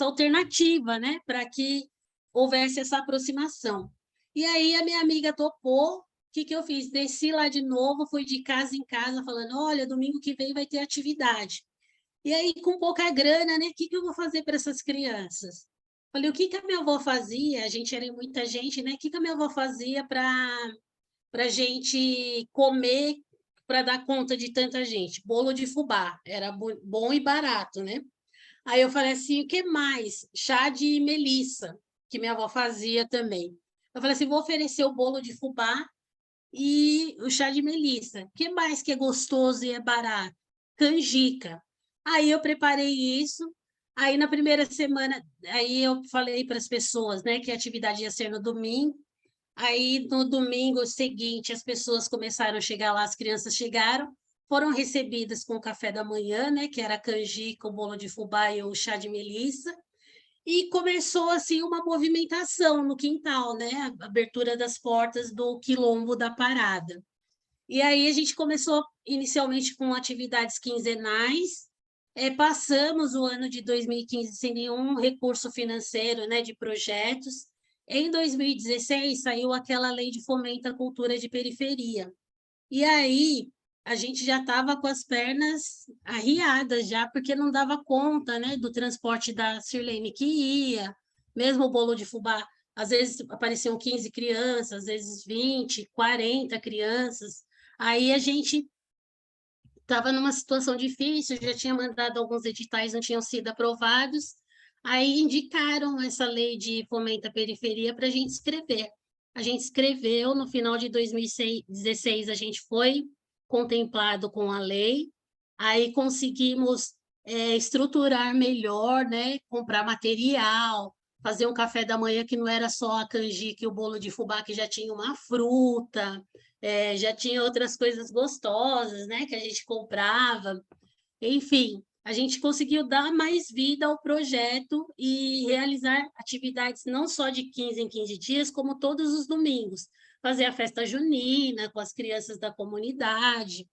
alternativa, né, para que houvesse essa aproximação. E aí a minha amiga topou. O que eu fiz? Desci lá de novo, fui de casa em casa, falando, olha, domingo que vem vai ter atividade. E aí, com pouca grana, né, o que eu vou fazer para essas crianças? Falei, o que a minha avó fazia? A gente era muita gente, né? O que a minha avó fazia para a gente comer, para dar conta de tanta gente? Bolo de fubá, era bom e barato, né? Aí eu falei assim, o que mais? Chá de melissa, que minha avó fazia também. Eu falei assim, vou oferecer o bolo de fubá e o chá de melissa. O que mais que é gostoso e é barato? Canjica. Aí eu preparei isso. Aí na primeira semana, aí eu falei para as pessoas, né, que a atividade ia ser no domingo. Aí no domingo seguinte as pessoas começaram a chegar lá, as crianças chegaram, foram recebidas com o café da manhã, né, que era a canjica, o bolo de fubá e o chá de melissa. E começou assim uma movimentação no quintal, né? A abertura das portas do quilombo da parada. E aí a gente começou inicialmente com atividades quinzenais, passamos o ano de 2015 sem nenhum recurso financeiro, né, de projetos. Em 2016 saiu aquela lei de fomento à cultura de periferia. E aí a gente já estava com as pernas arriadas já, porque não dava conta, né, do transporte da Sirlene que ia, mesmo o bolo de fubá, às vezes apareciam 15 crianças, às vezes 20, 40 crianças. Aí a gente estava numa situação difícil, já tinha mandado alguns editais, não tinham sido aprovados, aí indicaram essa lei de fomento à periferia para a gente escrever. A gente escreveu, no final de 2016, a gente foi contemplado com a lei, aí conseguimos estruturar melhor, né? Comprar material, fazer um café da manhã que não era só a canjica e o bolo de fubá, que já tinha uma fruta, já tinha outras coisas gostosas, né? Que a gente comprava. Enfim, a gente conseguiu dar mais vida ao projeto e realizar atividades não só de 15 em 15 dias, como todos os domingos. Fazer a festa junina com as crianças da comunidade.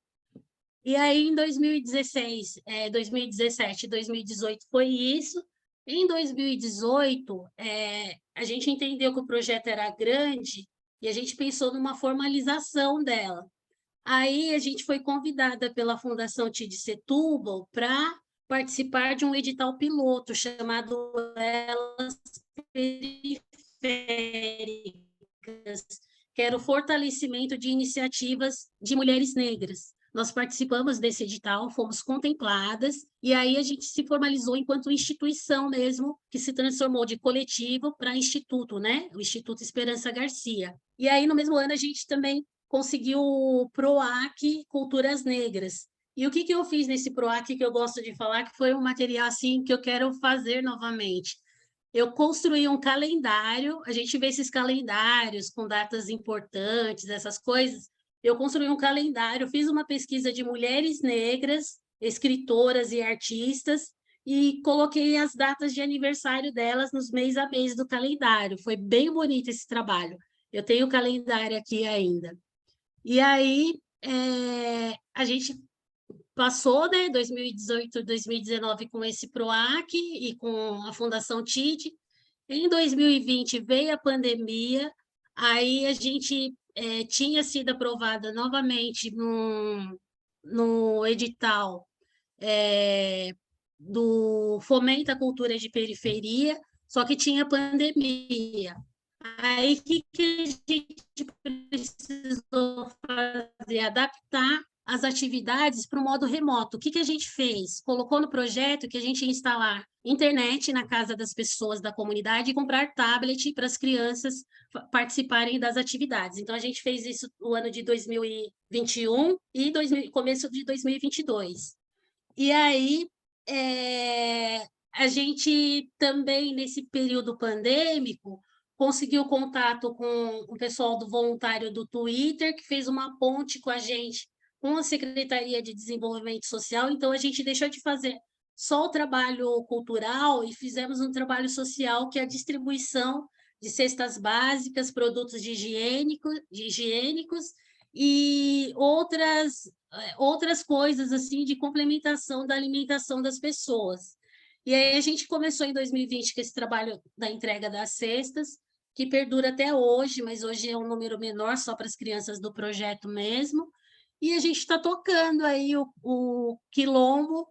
E aí, em 2016, 2017 e 2018 foi isso. Em 2018, a gente entendeu que o projeto era grande e a gente pensou numa formalização dela. Aí a gente foi convidada pela Fundação TID Setúbal para participar de um edital piloto chamado Elas Periféricas, que era o fortalecimento de iniciativas de mulheres negras. Nós participamos desse edital, fomos contempladas, e aí a gente se formalizou enquanto instituição mesmo, que se transformou de coletivo para instituto, né? O Instituto Esperança Garcia. E aí, no mesmo ano, a gente também conseguiu o PROAC Culturas Negras. E o que eu fiz nesse PROAC que eu gosto de falar, que foi um material assim que eu quero fazer novamente. Eu construí um calendário, a gente vê esses calendários com datas importantes, essas coisas. Eu construí um calendário, fiz uma pesquisa de mulheres negras, escritoras e artistas, e coloquei as datas de aniversário delas nos mês a mês do calendário. Foi bem bonito esse trabalho. Eu tenho o calendário aqui ainda. E aí, a gente passou, né, 2018, 2019 com esse PROAC e com a Fundação TID. Em 2020 veio a pandemia, aí a gente tinha sido aprovada novamente no edital do Fomento à Cultura de Periferia, só que tinha pandemia. Aí, o que a gente precisou fazer? Adaptar as atividades para o modo remoto. O que a gente fez? Colocou no projeto que a gente ia instalar internet na casa das pessoas da comunidade e comprar tablet para as crianças participarem das atividades. Então, a gente fez isso no ano de 2021 e começo de 2022. E aí, a gente também, nesse período pandêmico, conseguiu contato com o pessoal do voluntário do Twitter, que fez uma ponte com a gente, com a Secretaria de Desenvolvimento Social. Então, a gente deixou de fazer só o trabalho cultural e fizemos um trabalho social, que é a distribuição de cestas básicas, produtos higiênicos e outras coisas assim de complementação da alimentação das pessoas. E aí a gente começou em 2020 com esse trabalho da entrega das cestas, que perdura até hoje, mas hoje é um número menor, só para as crianças do projeto mesmo. E a gente está tocando aí o Quilombo,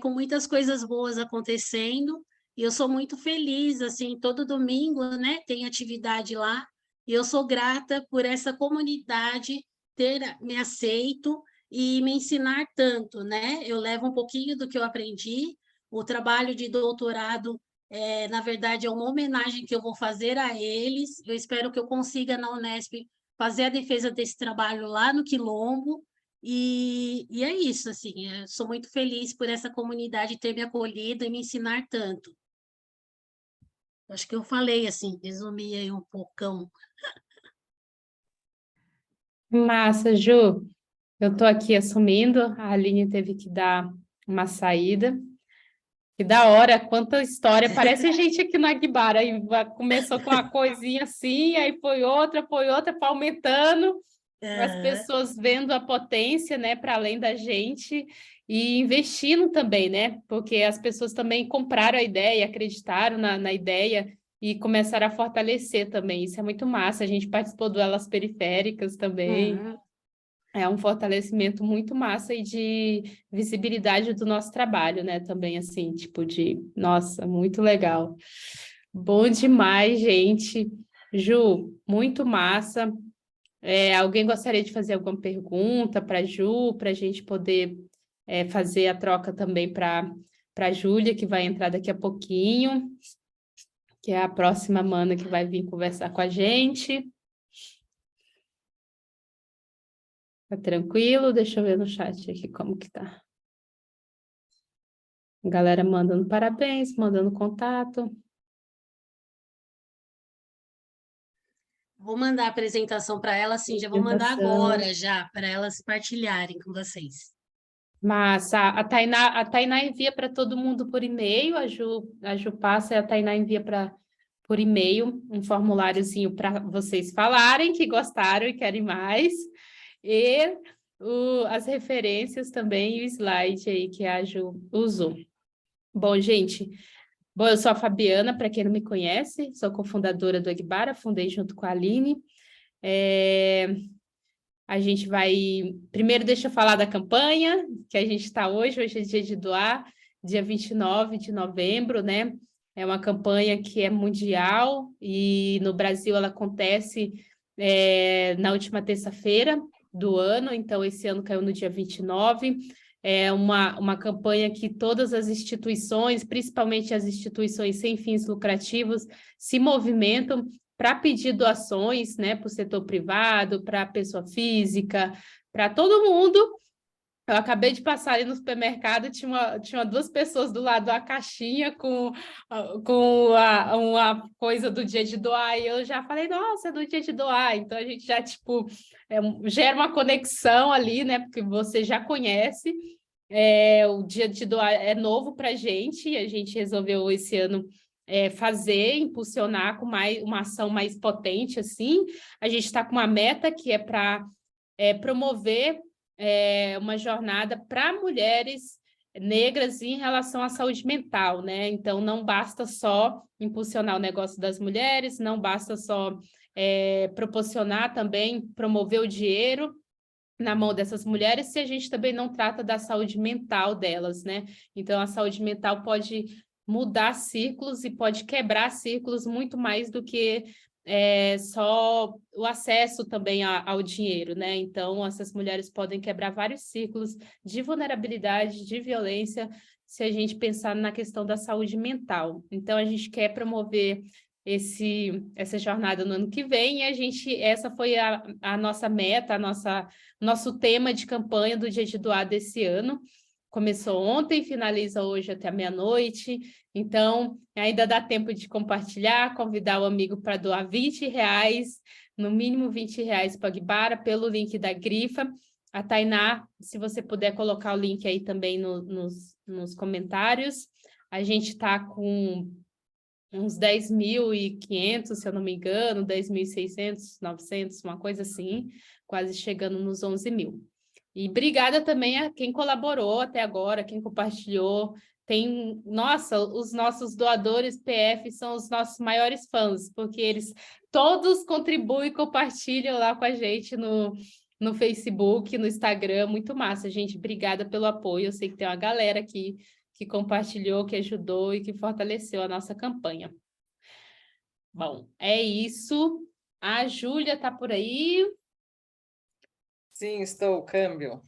com muitas coisas boas acontecendo, e eu sou muito feliz, assim, todo domingo, né, tem atividade lá, e eu sou grata por essa comunidade ter me aceito e me ensinar tanto, né? Eu levo um pouquinho do que eu aprendi, o trabalho de doutorado, na verdade, é uma homenagem que eu vou fazer a eles. Eu espero que eu consiga, na Unesp, fazer a defesa desse trabalho lá no Quilombo. E é isso, assim, eu sou muito feliz por essa comunidade ter me acolhido e me ensinar tanto. Acho que eu falei, assim, resumi aí um poucão. Massa, Ju. Eu estou aqui assumindo, a Aline teve que dar uma saída. Que da hora, quanta história, parece a gente aqui no Aguibara, aí começou com uma coisinha assim, aí foi outra, foi aumentando, as pessoas vendo a potência, né, para além da gente, e investindo também, né, porque as pessoas também compraram a ideia, acreditaram na ideia, e começaram a fortalecer também, isso é muito massa, a gente participou do Elas Periféricas também, é um fortalecimento muito massa e de visibilidade do nosso trabalho, né? Também, assim, tipo de... Nossa, muito legal. Bom demais, gente. Ju, muito massa. Alguém gostaria de fazer alguma pergunta para a Ju, para a gente poder fazer a troca também para a Júlia, que vai entrar daqui a pouquinho, que é a próxima mana que vai vir conversar com a gente. Tá tranquilo? Deixa eu ver no chat aqui como que tá. Galera mandando parabéns, mandando contato. Vou mandar a apresentação para elas, sim, já vou mandar agora, já, para elas partilharem com vocês. Massa, a Tainá envia para todo mundo por e-mail, a Ju passa e a Tainá envia por e-mail um formuláriozinho para vocês falarem que gostaram e querem mais. E as referências também e o slide aí que a Ju usou. Bom, gente, eu sou a Fabiana, para quem não me conhece, sou cofundadora do Aguibara, fundei junto com a Aline. A gente vai... Primeiro, deixa eu falar da campanha que a gente está hoje é dia de doar, dia 29 de novembro, né? É uma campanha que é mundial e no Brasil ela acontece na última terça-feira do ano, então esse ano caiu no dia 29. É uma campanha que todas as instituições, principalmente as instituições sem fins lucrativos, se movimentam para pedir doações, né, para o setor privado, para a pessoa física, para todo mundo. Eu acabei de passar ali no supermercado, tinha duas pessoas do lado da caixinha com uma coisa do dia de doar, e eu já falei, nossa, é do dia de doar, então a gente já, tipo, gera uma conexão ali, né, porque você já conhece, o dia de doar é novo para a gente resolveu esse ano impulsionar com uma ação mais potente, assim, a gente está com uma meta que é para promover uma jornada para mulheres negras em relação à saúde mental, né? Então, não basta só impulsionar o negócio das mulheres, não basta só proporcionar também, promover o dinheiro na mão dessas mulheres, se a gente também não trata da saúde mental delas, né? Então, a saúde mental pode mudar círculos e pode quebrar círculos muito mais do que só o acesso também ao dinheiro, né? Então, essas mulheres podem quebrar vários ciclos de vulnerabilidade, de violência, se a gente pensar na questão da saúde mental. Então, a gente quer promover essa jornada no ano que vem, e essa foi a nossa meta, nosso tema de campanha do Dia de Doar desse ano. Começou ontem, finaliza hoje até a meia-noite. Então, ainda dá tempo de compartilhar, convidar o amigo para doar R$20, no mínimo R$20 para a Agbara, pelo link da Grifa. A Tainá, se você puder colocar o link aí também nos comentários. A gente está com uns 10.500, se eu não me engano, 10.600, 900, uma coisa assim, quase chegando nos 11.000. E obrigada também a quem colaborou até agora, quem compartilhou. Nossa, os nossos doadores PF são os nossos maiores fãs, porque eles todos contribuem e compartilham lá com a gente no Facebook, no Instagram. Muito massa, gente. Obrigada pelo apoio. Eu sei que tem uma galera aqui que compartilhou, que ajudou e que fortaleceu a nossa campanha. Bom, é isso. A Júlia está por aí. Sim, estou, câmbio.